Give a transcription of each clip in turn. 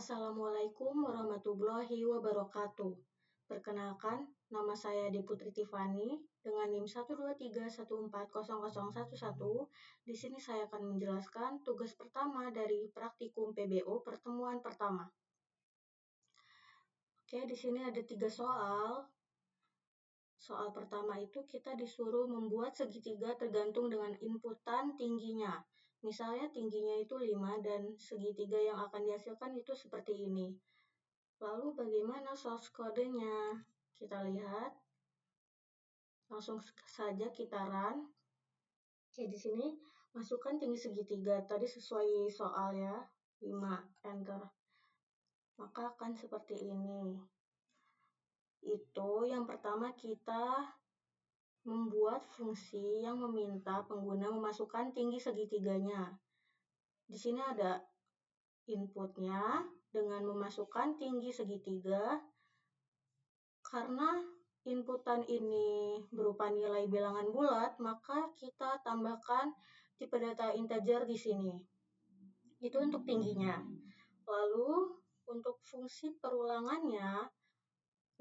Assalamualaikum warahmatullahi wabarakatuh. Perkenalkan, nama saya Deputri Tiffany dengan NIM 123140011. Di sini saya akan menjelaskan tugas pertama dari praktikum PBO pertemuan pertama. Oke, di sini ada 3 soal. Soal pertama itu kita disuruh membuat segitiga tergantung dengan inputan tingginya. Misalnya tingginya itu 5 dan segitiga yang akan dihasilkan itu seperti ini. Lalu bagaimana source kodenya? Kita lihat. Langsung saja kita run. Oke, di sini masukkan tinggi segitiga. Tadi sesuai soal ya. 5, enter. Maka akan seperti ini. Itu yang pertama kita membuat fungsi yang meminta pengguna memasukkan tinggi segitiganya. Di sini ada inputnya dengan memasukkan tinggi segitiga. Karena inputan ini berupa nilai bilangan bulat, maka kita tambahkan tipe data integer di sini. Itu untuk tingginya. Lalu untuk fungsi perulangannya,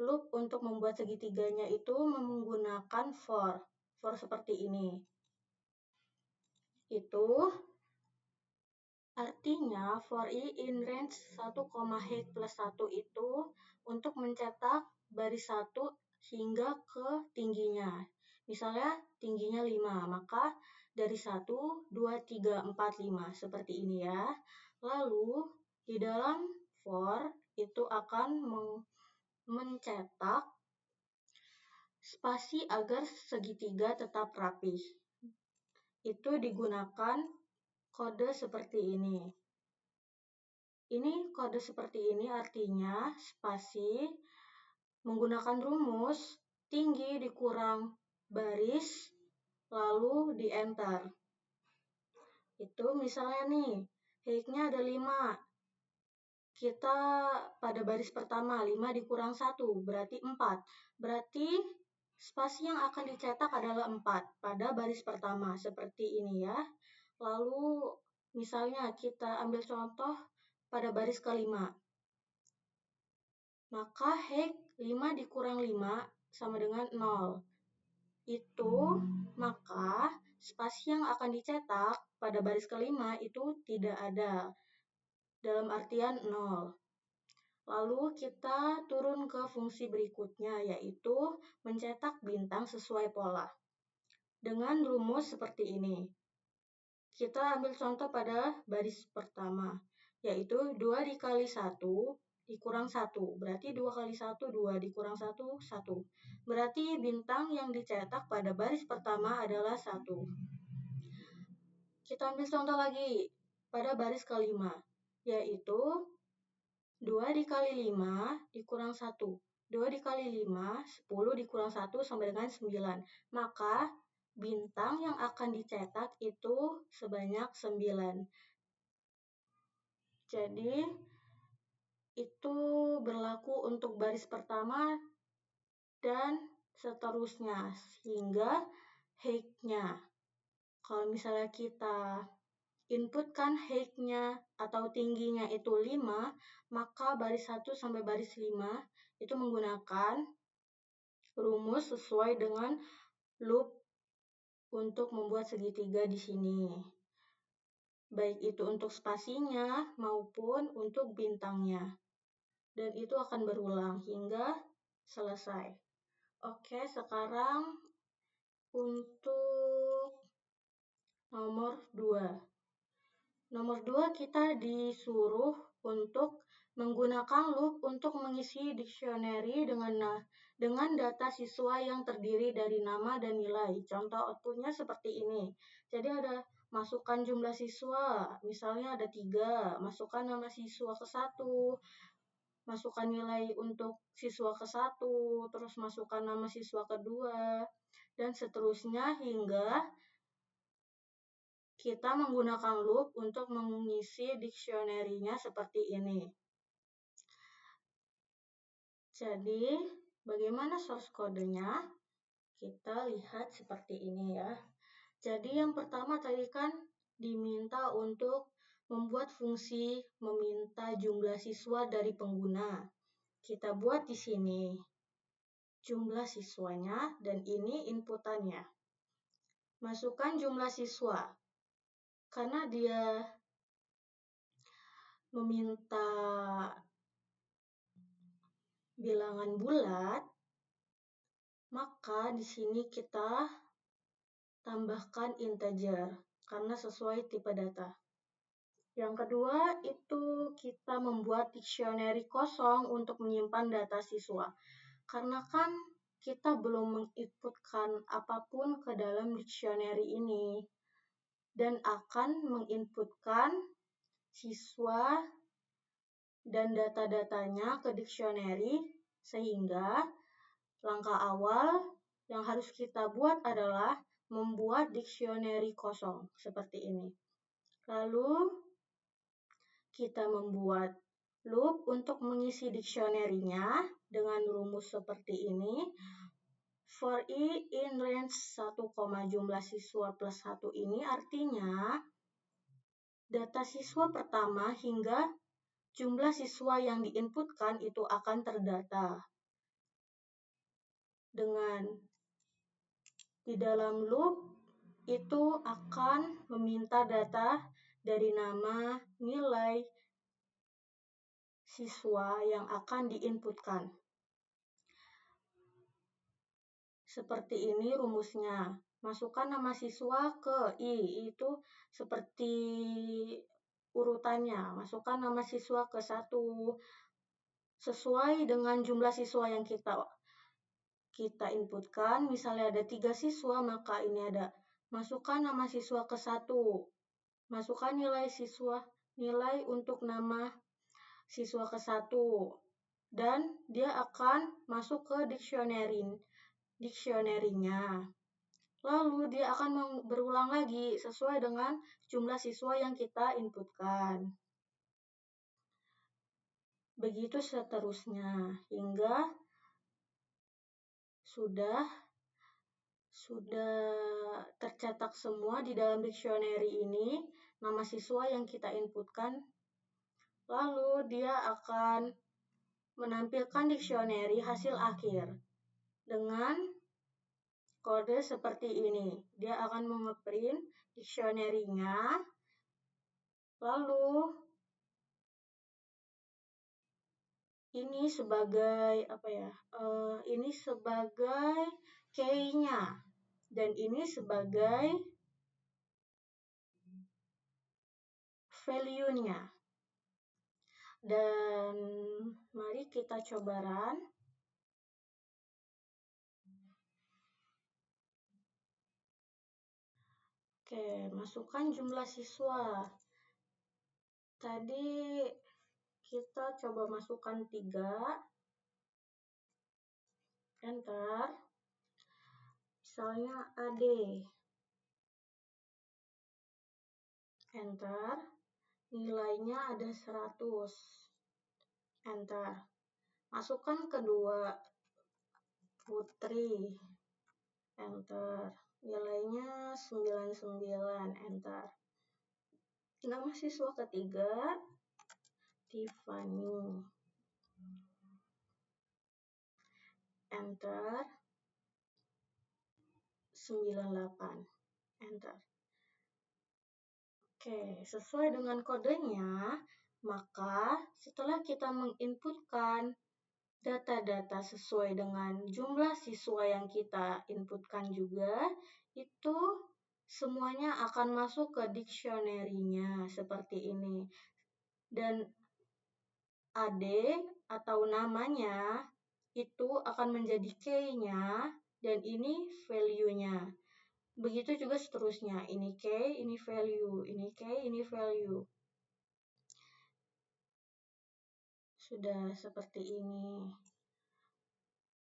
loop untuk membuat segitiganya itu menggunakan for seperti ini. Itu artinya for i in range 1,height plus 1 itu untuk mencetak baris 1 hingga ke tingginya. Misalnya tingginya 5, maka dari 1, 2, 3, 4, 5 seperti ini ya. Lalu di dalam for itu akan mencetak spasi agar segitiga tetap rapi. Itu digunakan kode seperti ini. Ini kode seperti ini artinya spasi menggunakan rumus tinggi dikurang baris lalu di enter. Itu misalnya nih, height-nya ada 5. Kita pada baris pertama 5 dikurang 1 berarti 4. Berarti spasi yang akan dicetak adalah 4 pada baris pertama seperti ini ya. Lalu misalnya kita ambil contoh pada baris kelima. Maka height 5 dikurang 5 sama dengan 0. Itu maka spasi yang akan dicetak pada baris kelima itu tidak ada. Dalam artian 0. Lalu kita turun ke fungsi berikutnya yaitu mencetak bintang sesuai pola. Dengan rumus seperti ini. Kita ambil contoh pada baris pertama, yaitu 2 dikali 1 dikurang 1. Berarti 2 kali 1, 2 dikurang 1, 1. Berarti bintang yang dicetak pada baris pertama adalah 1. Kita ambil contoh lagi pada baris kelima, yaitu 2 dikali 5 dikurang 1. 2 dikali 5, 10 dikurang 1 sama dengan 9. Maka bintang yang akan dicetak itu sebanyak 9. Jadi itu berlaku untuk baris pertama dan seterusnya hingga height-nya. Kalau misalnya kita inputkan height-nya atau tingginya itu 5, maka baris 1 sampai baris 5 itu menggunakan rumus sesuai dengan loop untuk membuat segitiga di sini. Baik itu untuk spasinya maupun untuk bintangnya. Dan itu akan berulang hingga selesai. Oke, sekarang untuk nomor 2. Nomor 2 kita disuruh untuk menggunakan loop untuk mengisi dictionary dengan data siswa yang terdiri dari nama dan nilai. Contoh outputnya seperti ini. Jadi ada masukkan jumlah siswa, misalnya ada 3, masukkan nama siswa ke 1, masukkan nilai untuk siswa ke 1, terus masukkan nama siswa kedua, dan seterusnya hingga kita menggunakan loop untuk mengisi dictionary-nya seperti ini. Jadi, bagaimana source kodenya? Kita lihat seperti ini ya. Jadi yang pertama tadi kan diminta untuk membuat fungsi meminta jumlah siswa dari pengguna. Kita buat di sini jumlah siswanya dan ini inputannya. Masukkan jumlah siswa. Karena dia meminta bilangan bulat, maka di sini kita tambahkan integer karena sesuai tipe data. Yang kedua itu kita membuat dictionary kosong untuk menyimpan data siswa. Karena kan kita belum menginputkan apapun ke dalam dictionary ini dan akan menginputkan siswa dan data-datanya ke dictionary, sehingga langkah awal yang harus kita buat adalah membuat dictionary kosong seperti ini. Lalu kita membuat loop untuk mengisi dictionary-nya dengan rumus seperti ini. For i in range 1, jumlah siswa plus 1 ini artinya data siswa pertama hingga jumlah siswa yang diinputkan itu akan terdata. Dengan di dalam loop itu akan meminta data dari nama, nilai, siswa yang akan diinputkan. Seperti ini rumusnya. Masukkan nama siswa ke I, itu seperti urutannya. Masukkan nama siswa ke 1, sesuai dengan jumlah siswa yang kita inputkan. Misalnya ada 3 siswa, maka ini ada masukkan nama siswa ke 1. Masukkan nilai untuk nama siswa ke 1 dan dia akan masuk ke dictionary-nya. Lalu dia akan berulang lagi sesuai dengan jumlah siswa yang kita inputkan. Begitu seterusnya hingga sudah tercetak semua di dalam dictionary ini nama siswa yang kita inputkan. Lalu dia akan menampilkan dictionary hasil akhir dengan kode seperti ini. Dia akan mengeprint dictionary-nya. Lalu ini sebagai ini sebagai key-nya dan ini sebagai value-nya. Dan mari kita coba run. Oke, masukkan jumlah siswa. Tadi kita coba masukkan 3. Enter. Misalnya AD. Enter. Nilainya ada 100. Enter. Masukkan kedua, Putri. Enter. Nilainya 99. Enter. Nama siswa ketiga, Tiffany. Enter. 98. Enter. Oke, sesuai dengan kodenya, maka setelah kita menginputkan data-data sesuai dengan jumlah siswa yang kita inputkan juga, itu semuanya akan masuk ke dictionary-nya seperti ini. Dan AD atau namanya itu akan menjadi key-nya dan ini value-nya. Begitu juga seterusnya. Ini key, ini value, ini key, ini value. Sudah seperti ini.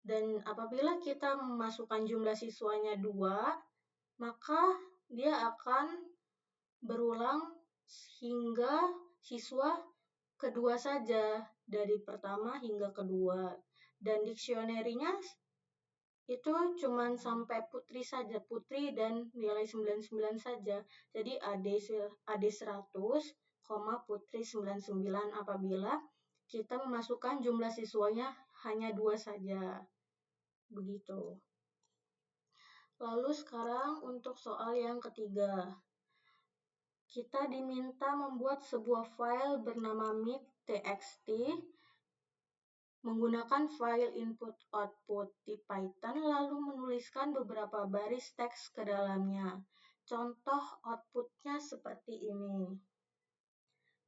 Dan apabila kita memasukkan jumlah siswanya 2, maka dia akan berulang hingga siswa kedua saja, dari pertama hingga kedua. Dan dictionary-nya itu cuma sampai Putri saja, Putri dan nilai 99 saja. Jadi AD 100, Putri 99 apabila kita memasukkan jumlah siswanya hanya 2 saja. Begitu. Lalu sekarang untuk soal yang ketiga. Kita diminta membuat sebuah file bernama meet.txt menggunakan file input-output di Python lalu menuliskan beberapa baris teks ke dalamnya. Contoh outputnya seperti ini.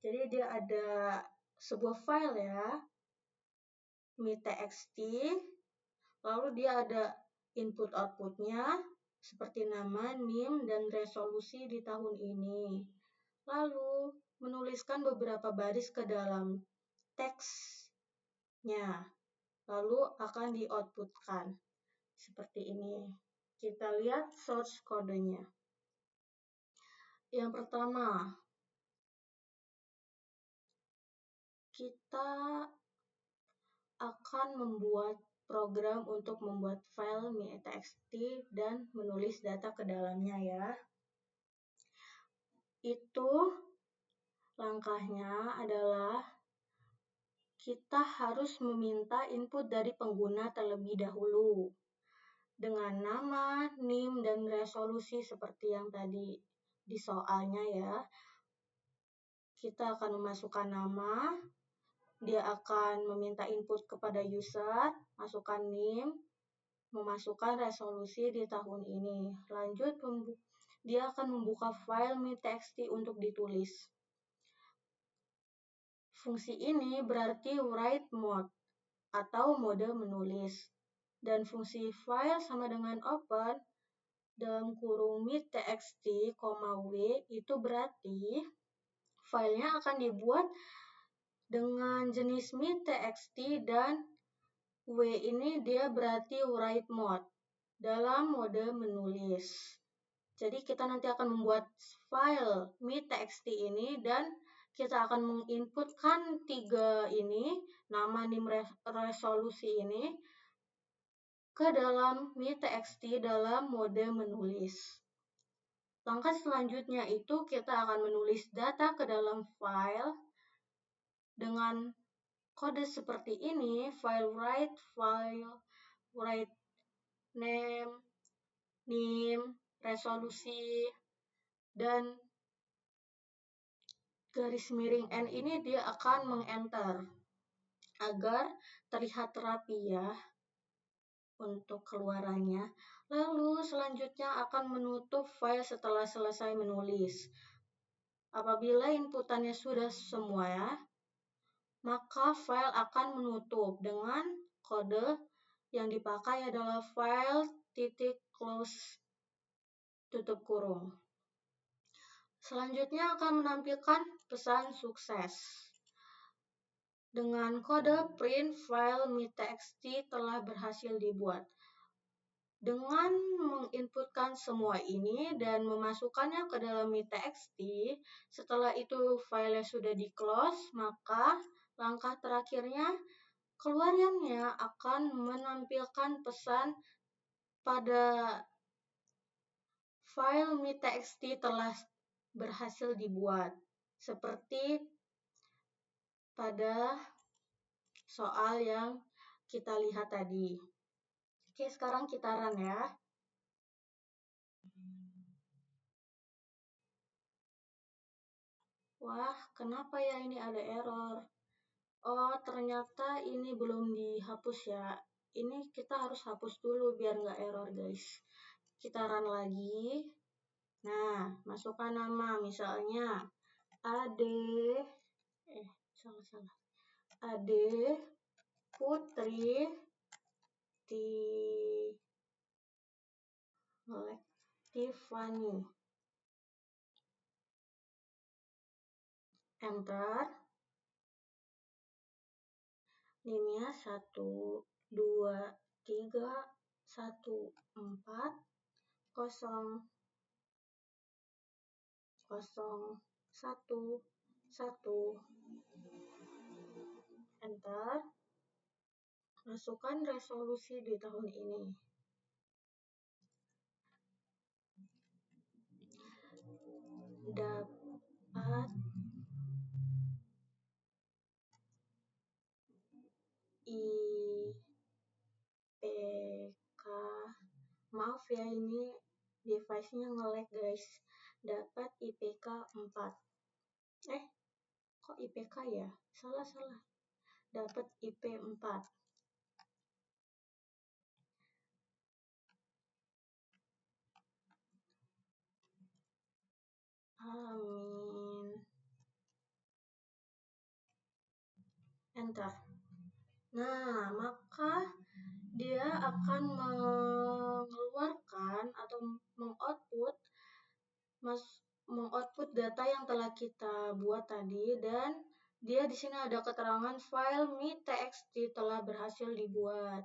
Jadi dia ada sebuah file ya, meet.txt, lalu dia ada input-outputnya seperti nama, NIM, dan resolusi di tahun ini. Lalu menuliskan beberapa baris ke dalam teksnya, lalu akan di-outputkan seperti ini. Kita lihat source kodenya. Yang pertama, kita akan membuat program untuk membuat file meet.txt dan menulis data ke dalamnya ya. Itu langkahnya adalah kita harus meminta input dari pengguna terlebih dahulu dengan nama, NIM, dan resolusi seperti yang tadi di soalnya ya. Kita akan memasukkan nama, dia akan meminta input kepada user, masukkan NIM, memasukkan resolusi di tahun ini. Lanjut, dia akan membuka file meet.txt untuk ditulis. Fungsi ini berarti write mode atau mode menulis. Dan fungsi file sama dengan open dalam kurung meet.txt, w itu berarti filenya akan dibuat dengan jenis meet.txt dan W ini dia berarti write mode dalam mode menulis. Jadi kita nanti akan membuat file meet.txt ini dan kita akan menginputkan 3 ini, nama, NIM, resolusi ini ke dalam meet.txt dalam mode menulis. Langkah selanjutnya itu kita akan menulis data ke dalam file dengan kode seperti ini, file write name, NIM, resolusi, dan garis miring N ini dia akan meng-enter agar terlihat rapi ya untuk keluarannya. Lalu selanjutnya akan menutup file setelah selesai menulis. Apabila inputannya sudah semua ya, maka file akan menutup dengan kode yang dipakai adalah file .close tutup kurung. Selanjutnya akan menampilkan pesan sukses dengan kode print file meet.txt telah berhasil dibuat. Dengan menginputkan semua ini dan memasukkannya ke dalam meet.txt, setelah itu filenya sudah di-close, maka langkah terakhirnya, keluarannya akan menampilkan pesan pada file meet.txt telah berhasil dibuat, seperti pada soal yang kita lihat tadi. Oke, sekarang kita run ya. Wah, kenapa ya ini ada error? Oh, ternyata ini belum dihapus ya. Ini kita harus hapus dulu biar nggak error, guys. Kita run lagi. Nah, masukkan nama, misalnya Ade, salah. Ade Putri Tiffany. Enter. NIM-nya 1, 2, 3, 1, 4, 0, 0, 1, 1. Enter. Masukkan resolusi di tahun ini. Dapat ya, ini device-nya nge-lag guys. Dapat IPK 4. Kok IPK ya? Salah. Dapat IP 4. Amin. Enter. Nah, maka dia akan mengeluarkan atau mengoutput data yang telah kita buat tadi, dan dia di sini ada keterangan file me.txt telah berhasil dibuat.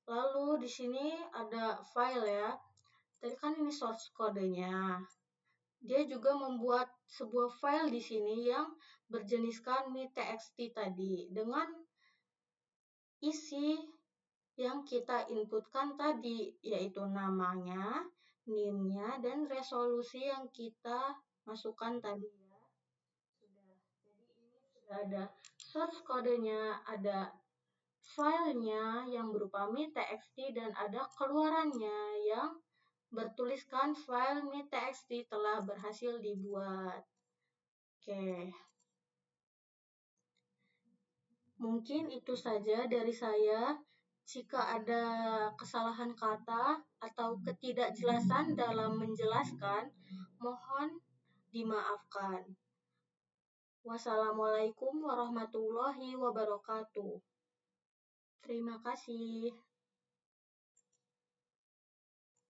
Lalu di sini ada file ya. Tadi kan ini source kodenya. Dia juga membuat sebuah file di sini yang berjeniskan me.txt tadi dengan isi yang kita inputkan tadi, yaitu namanya, NIM-nya, dan resolusi yang kita masukkan tadi ya. Sudah. Jadi ini sudah ada source kodenya, ada filenya yang berupa me.txt, dan ada keluarannya yang bertuliskan file me.txt telah berhasil dibuat. Oke. Mungkin itu saja dari saya. Jika ada kesalahan kata atau ketidakjelasan dalam menjelaskan, mohon dimaafkan. Wassalamualaikum warahmatullahi wabarakatuh. Terima kasih.